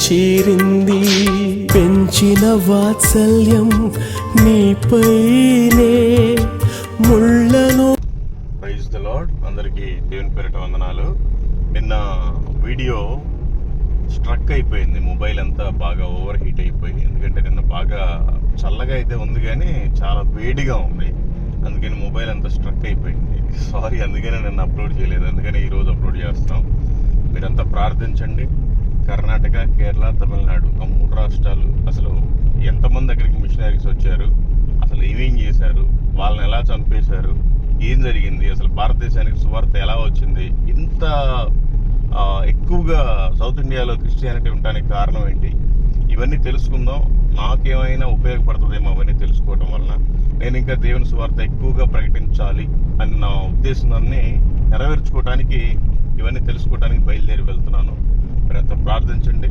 చేరింది. పెంచిన వాత్సల్యం నీపైనే ముళ్ళను. Praise the lord. అందరికీ దేవుని పేరిట వందనాలు. నిన్న వీడియో స్ట్రక్ అయిపోయింది, మొబైల్ అంతా బాగా ఓవర్ హీట్ అయిపోయి. ఎందుకంటే నిన్న బాగా చల్లగా అయితే ఉంది కానీ చాలా వేడిగా ఉంది, అందుకని మొబైల్ అంతా స్ట్రక్ అయిపోయింది. సారీ, అందుకనే నిన్న అప్లోడ్ చేయలేదు, అందుకని ఈరోజు అప్లోడ్ చేస్తున్నాం. మీరంతా ప్రార్థించండి. కర్ణాటక, కేరళ, తమిళనాడు ఆ 3 రాష్ట్రాలు అసలు ఎంతమంది దగ్గరికి మిషనరీస్ వచ్చారు, అసలు ఏమేం చేశారు, వాళ్ళని ఎలా చంపేశారు, ఏం జరిగింది, అసలు భారతదేశానికి సువార్త ఎలా వచ్చింది, ఇంత ఎక్కువగా సౌత్ ఇండియాలో క్రిస్టియానిటీ ఉండడానికి కారణం ఏంటి, ఇవన్నీ తెలుసుకుందాం. నాకేమైనా ఉపయోగపడుతుందేమో అవన్నీ తెలుసుకోవడం వలన. నేను ఇంకా దేవుని సువార్త ఎక్కువగా ప్రకటించాలి అని నా ఉద్దేశాన్ని నెరవేర్చుకోవడానికి, ఇవన్నీ తెలుసుకోవడానికి బయలుదేరి వెళ్తున్నాను. మీరంతా ప్రార్థించండి.